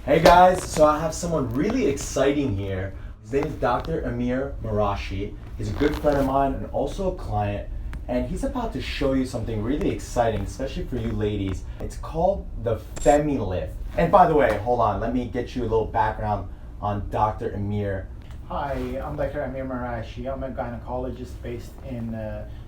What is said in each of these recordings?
Hey guys, so I have someone really exciting here. His name is Dr. Amir Marashi. He's a good friend of mine and also a client, and he's about to show you something really exciting, especially for you ladies. It's called the Femilift. And by the way, hold on, let me get you a little background on Dr. Amir. Hi, I'm Dr. Amir Marashi. I'm a gynecologist based in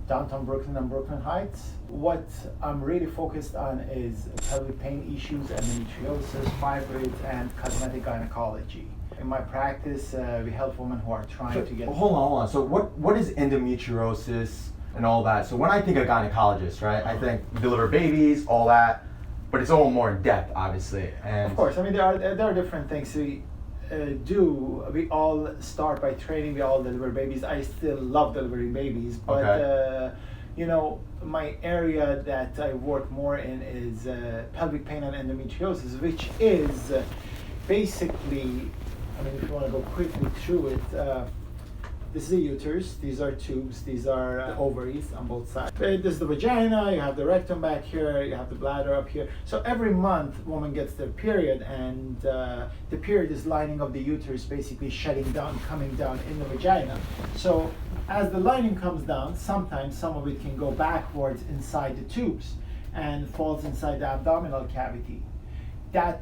downtown Brooklyn and Brooklyn Heights. What I'm really focused on is pelvic pain issues, endometriosis, fibroids, and cosmetic gynecology. In my practice, we help women who are trying to get... Hold on. So what is endometriosis and all that? So when I think of gynecologist, right, I think deliver babies, all that, but it's all more in depth, obviously. And of course, I mean, there are different things we all start by training, we all deliver babies. I still love delivering babies, but okay. My area that I work more in is pelvic pain and endometriosis, which is basically, I mean, if you want to go quickly through it, this is the uterus, these are tubes, these are ovaries on both sides. This is the vagina, you have the rectum back here, you have the bladder up here. So every month, woman gets their period, and the period is lining of the uterus basically shedding down, coming down in the vagina. So as the lining comes down, sometimes some of it can go backwards inside the tubes and falls inside the abdominal cavity. That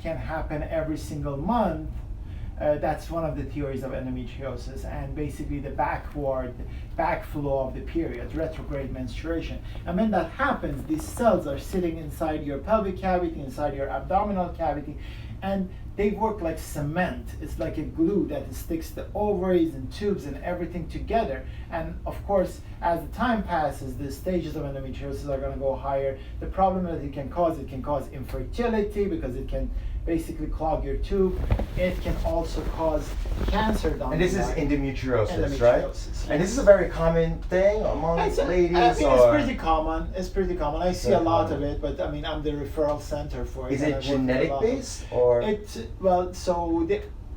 can happen every single month. That's one of the theories of endometriosis, and basically the backflow of the period, retrograde menstruation. And when that happens, these cells are sitting inside your pelvic cavity, inside your abdominal cavity, and they work like cement. It's like a glue that sticks the ovaries and tubes and everything together. And of course, as the time passes, the stages of endometriosis are going to go higher. The problem that it can cause infertility, because it can basically clog your tube. It can also cause cancer down the line. And this is endometriosis, right? Yes. And this is a very common thing among ladies? I mean, it's pretty common. It's pretty common. I see a lot of it, but I mean, I'm the referral center for it. Is it genetic based, or?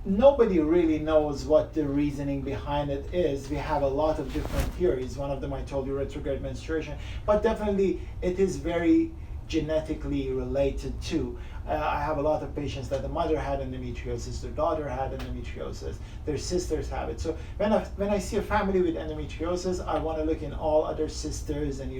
Nobody really knows what the reasoning behind it is. We have a lot of different theories. One of them I told you, retrograde menstruation, but definitely it is very genetically related to. I have a lot of patients that the mother had endometriosis, their daughter had endometriosis, their sisters have it. So when I see a family with endometriosis, I want to look in all other sisters and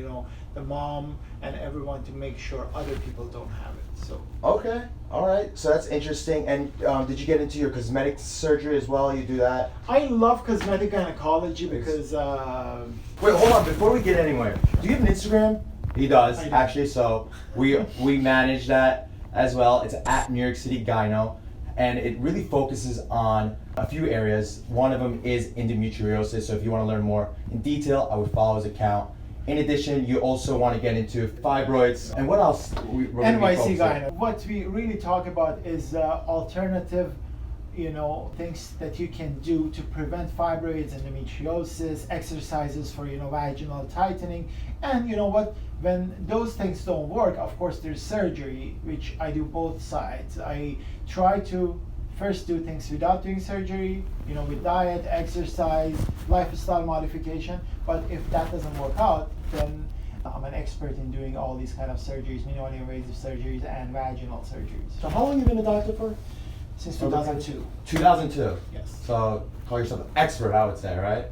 the mom and everyone to make sure other people don't have it. So okay, all right. So that's interesting. And did you get into your cosmetic surgery as well? You do that? I love cosmetic gynecology because. Wait, hold on. Before we get anywhere, do you have an Instagram? He does, actually. So we manage that as well. It's at New York City Gyno, and it really focuses on a few areas. One of them is endometriosis. So if you want to learn more in detail, I would follow his account. In addition, you also want to get into fibroids. And what else? NYC Gyno. What we really talk about is alternative things that you can do to prevent fibroids, endometriosis, exercises for vaginal tightening. And when those things don't work, of course there's surgery, which I do both sides. I try to first do things without doing surgery, with diet, exercise, lifestyle modification. But if that doesn't work out, then I'm an expert in doing all these kind of surgeries, minimally invasive surgeries and vaginal surgeries. So how long have you been a doctor for? Since 2002. 2002? Yes. So call yourself an expert, I would say, right?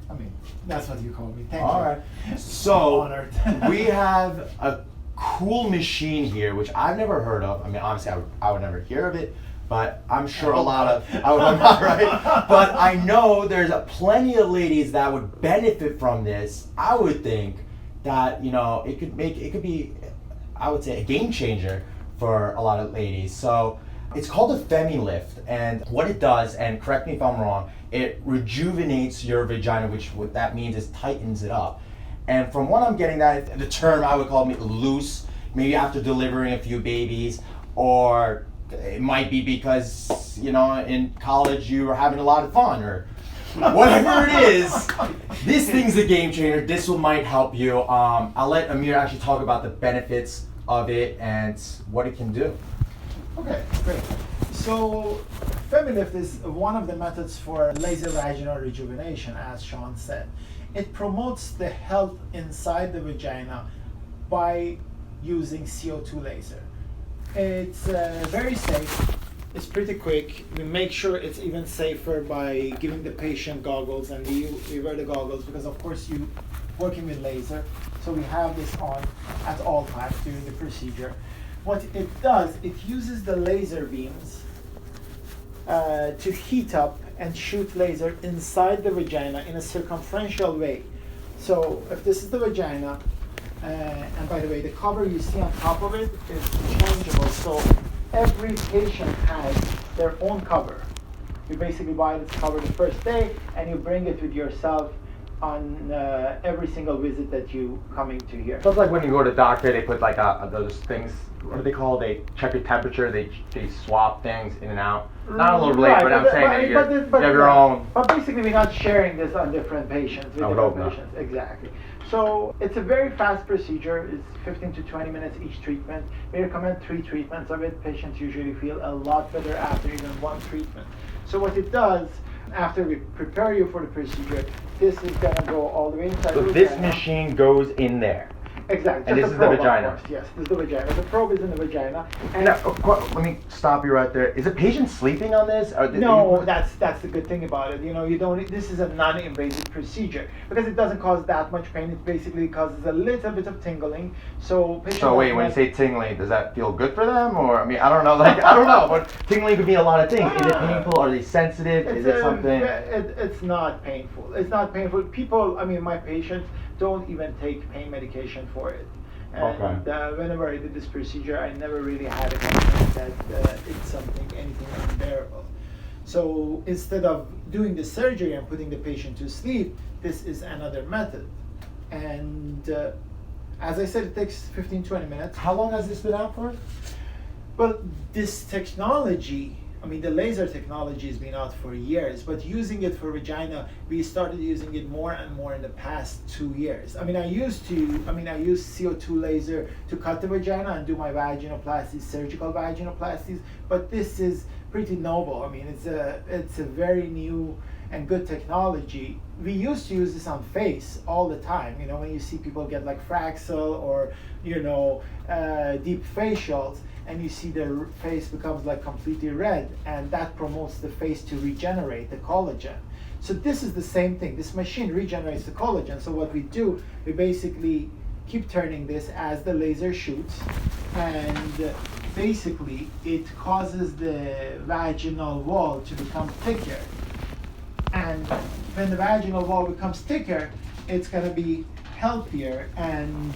I mean, that's what you call me. Thank you. All right. So honored. we have a cool machine here, which I've never heard of. I mean, obviously, I would never hear of it, but I'm sure I would not, right? But I know there's plenty of ladies that would benefit from this. I would think that it could be, I would say, a game changer for a lot of ladies. So it's called a Femilift, and what it does, and correct me if I'm wrong, it rejuvenates your vagina, which what that means is tightens it up. And from what I'm getting, that the term I would call it loose, maybe after delivering a few babies, or it might be because in college you were having a lot of fun, or whatever it is. This thing's a game changer. This one might help you. I'll let Amir actually talk about the benefits of it and what it can do. Okay, great. So Femilift is one of the methods for laser vaginal rejuvenation, as Sean said. It promotes the health inside the vagina by using CO2 laser. It's very safe. It's pretty quick. We make sure it's even safer by giving the patient goggles, and we wear the goggles because of course you working with laser, so we have this on at all times during the procedure. What it does, it uses the laser beams to heat up and shoot laser inside the vagina in a circumferential way. So if this is the vagina, and by the way, the cover you see on top of it is changeable, so every patient has their own cover. You basically buy this cover the first day and you bring it with yourself on every single visit that you coming to here. So it's like when you go to the doctor, they put like those things, what do they call? They check your temperature, they swap things in and out. Not a little late, Right, but I'm saying that you have your own. But basically we're not sharing this on different patients, with different patients. Exactly. So it's a very fast procedure. It's 15 to 20 minutes each treatment. We recommend 3 treatments of it. Patients usually feel a lot better after even 1 treatment. So what it does, after we prepare you for the procedure, this is going to go all the way inside the vagina. So this machine goes in there. Exactly. And this is the vagina. Yes, this is the vagina. The probe is in the vagina. And now, let me stop you right there. Is a patient sleeping on this? Or no, that's the good thing about it. You know, you don't. This is a non-invasive procedure because it doesn't cause that much pain. It basically causes a little bit of tingling. So patients. So wait, when you say tingling, does that feel good for them, or I mean, I don't know. Like I don't know. But tingling could mean a lot of things. Is it painful? Are they sensitive? Is it something? It's not painful. It's not painful. People, I mean, my patients don't even take pain medication for it. And whenever I did this procedure, I never really had a complaint that it's anything unbearable. So instead of doing the surgery and putting the patient to sleep, this is another method. And as I said, it takes 15-20 minutes. How long has this been out for? Well, this technology, I mean, the laser technology has been out for years, but using it for vagina, we started using it more and more in the past 2 years. I mean, I used CO2 laser to cut the vagina and do my vaginoplasties, surgical vaginoplasties, but this is pretty novel. I mean, it's a very new and good technology. We used to use this on face all the time. You know, when you see people get like Fraxel or, you know, deep facials, and you see their face becomes like completely red, and that promotes the face to regenerate the collagen. So this is the same thing. This machine regenerates the collagen. So what we do, we basically keep turning this as the laser shoots, and basically it causes the vaginal wall to become thicker. And when the vaginal wall becomes thicker, it's going to be healthier, and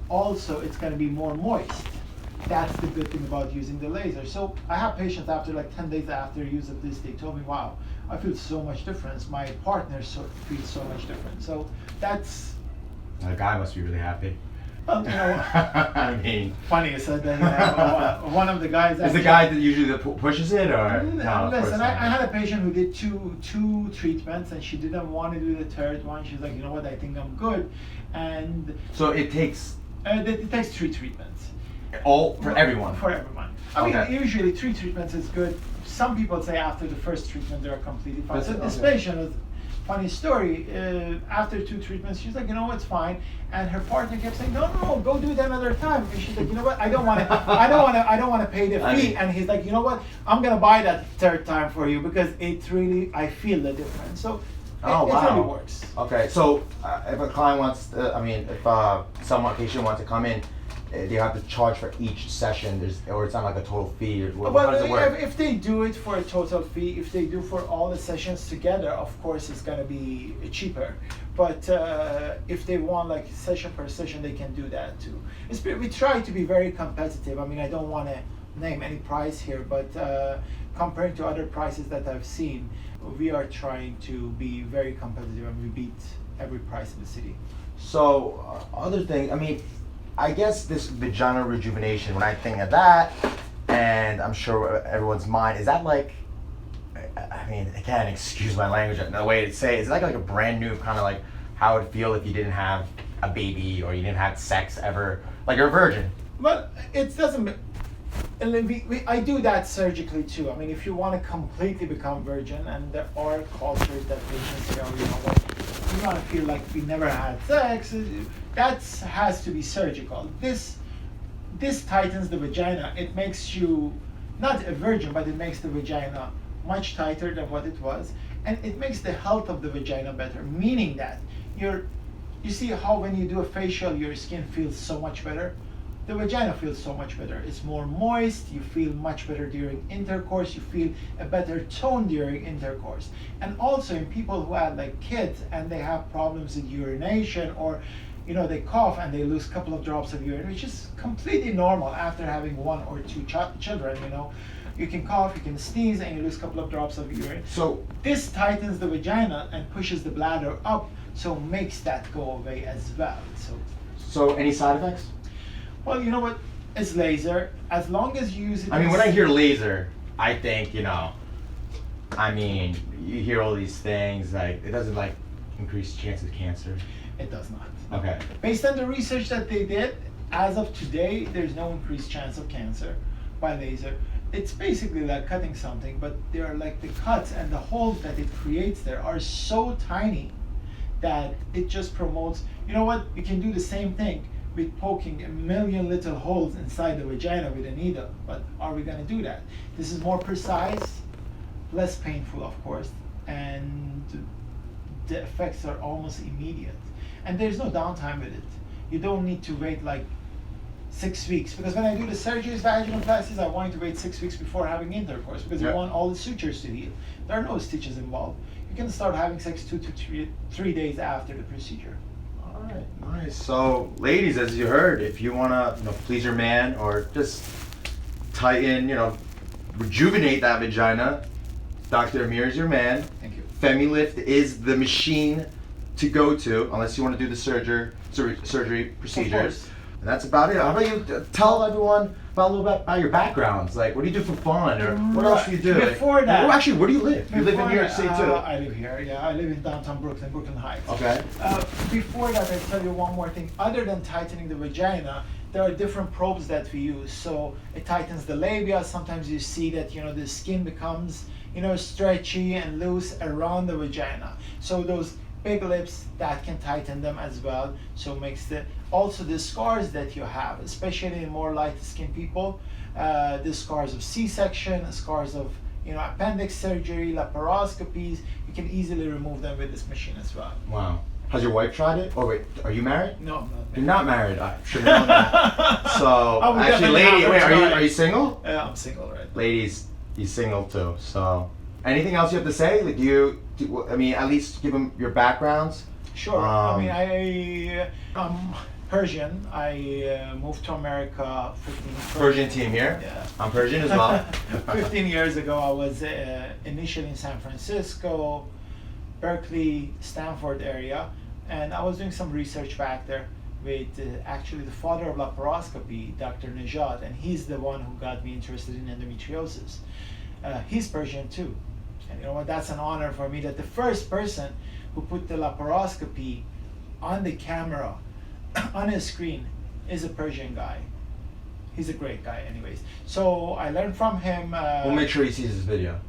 also it's going to be more moist. That's the good thing about using the laser. So I have patients after like 10 days after use of this, they told me, wow, I feel so much difference. My partner feels so much different. So that's... The guy must be really happy. Well, you know, I mean... Funny you said that. You know, one of the guys... Is the guy that usually pushes it, or...? No, listen, I had a patient who did two treatments, and she didn't want to do the third one. She's like, you know what, I think I'm good. And... So it takes... It takes 3 treatments. All for everyone? For everyone. I mean, usually 3 treatments is good. Some people say after the first treatment they're completely fine. So this patient was, funny story, after 2 treatments, she's like, you know what's fine. And her partner kept saying, no, go do it another time. And she's like, you know what, I don't want to pay the fee. And he's like, you know what, I'm gonna buy that 3rd time for you because it really, I feel the difference. So it really works. Okay, so if a client wants, if a patient wants to come in, they have to charge for each session, or it's not like a total fee. How does it work? If they do it for a total fee, if they do for all the sessions together, of course it's going to be cheaper. But if they want like session per session, they can do that too. We try to be very competitive. I mean, I don't want to name any price here, but comparing to other prices that I've seen, we are trying to be very competitive, and we beat every price in the city. So other things, I mean, I guess this vaginal rejuvenation, when I think of that, and I'm sure everyone's mind, is that like, I mean, again, excuse my language, the way to say it, is it like a brand new kind of like how it would feel if you didn't have a baby or you didn't have sex ever, like you're a virgin? Well, it doesn't, I do that surgically too. I mean, if you want to completely become virgin, and there are cultures that patients say, oh, you know what, you want to feel like we never had sex, that has to be surgical. This tightens the vagina. It makes you not a virgin, but it makes the vagina much tighter than what it was, and it makes the health of the vagina better, meaning that you see how when you do a facial your skin feels so much better. The vagina feels so much better. It's more moist, you feel much better during intercourse, you feel a better tone during intercourse. And also in people who have like kids and they have problems with urination, or they cough and they lose a couple of drops of urine, which is completely normal after having one or two children. You can cough, you can sneeze, and you lose a couple of drops of urine. So this tightens the vagina and pushes the bladder up, so makes that go away as well. So any side effects? Well, you know what? It's laser. As long as you use it. I mean, when I hear laser, I think, I mean, you hear all these things, like, it doesn't, like, increase chances of cancer. It does not. Okay. Based on the research that they did, as of today, there's no increased chance of cancer by laser. It's basically like cutting something, but they are like the cuts and the holes that it creates there are so tiny that it just promotes. You know what? You can do the same thing with poking a million little holes inside the vagina with a needle, but are we going to do that? This is more precise, less painful, of course, and the effects are almost immediate. And there's no downtime with it. You don't need to wait like 6 weeks, because when I do the surgeries, vaginoplasties, I want to wait 6 weeks before having intercourse, because you want all the sutures to heal. There are no stitches involved. You can start having sex 2 to 3 days after the procedure. All right, nice. So, ladies, as you heard, if you want to, please your man or just tighten, rejuvenate that vagina, Dr. Amir is your man. Thank you. Femilift is the machine to go to, unless you want to do the surgery procedures. And that's about it. How about you tell everyone about a little bit about your backgrounds? Like, what do you do for fun, or what else do you do? Before that, well, actually, where do you live? You live in New York City too. I live here. Yeah, I live in downtown Brooklyn Heights. Okay. Before that, I tell you one more thing. Other than tightening the vagina, there are different probes that we use. So it tightens the labia. Sometimes you see that the skin becomes stretchy and loose around the vagina. So those big lips, that can tighten them as well, so makes also the scars that you have, especially in more light skinned people, the scars of C-section, scars of appendix surgery, laparoscopies, you can easily remove them with this machine as well. Wow. Has your wife tried it? Oh wait, are you married? No, I'm not married. You're not married. I should have known that. So actually, lady, wait, are you single? Yeah, I'm single, right? Ladies, he's single too. So anything else you have to say? Like, I mean, at least give them your backgrounds. Sure. I'm Persian. I moved to America 15 Persian team here. Yeah. I'm Persian as well. 15 years ago, I was initially in San Francisco, Berkeley, Stanford area, and I was doing some research back there with actually the father of laparoscopy, Dr. Najat, and he's the one who got me interested in endometriosis. He's Persian too. And you know what, that's an honor for me that the first person who put the laparoscopy on the camera, on his screen, is a Persian guy. He's a great guy anyways. So I learned from him. We'll make sure he sees this video.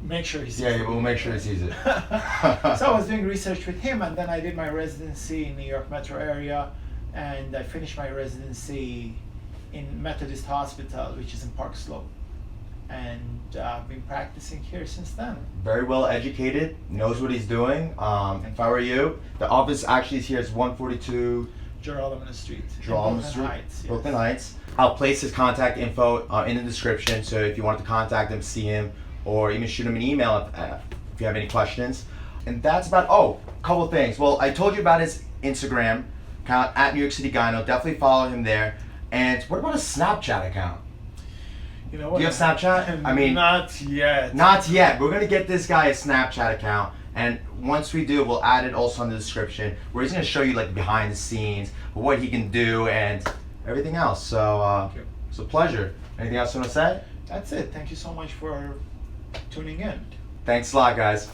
Make sure he sees it. Yeah, we'll make sure he sees it. So I was doing research with him, and then I did my residency in New York metro area, and I finished my residency in Methodist Hospital, which is in Park Slope. And I've been practicing here since then. Very well educated, knows what he's doing. If I were you, the office actually is here. It's 142 Geralman Street. Geralman Street, Heights, yes. Brooklyn Heights. I'll place his contact info in the description, so if you want to contact him, see him, or even shoot him an email if you have any questions. And that's about, a couple things. Well, I told you about his Instagram account, at New York City Gyno. Definitely follow him there. And what about a Snapchat account? You know what? Do you have Snapchat? I mean, not yet. Not yet. We're gonna get this guy a Snapchat account, and once we do, we'll add it also in the description, where he's gonna show you like behind the scenes, what he can do, and everything else. So it's a pleasure. Anything else you wanna say? That's it. Thank you so much for tuning in. Thanks a lot, guys.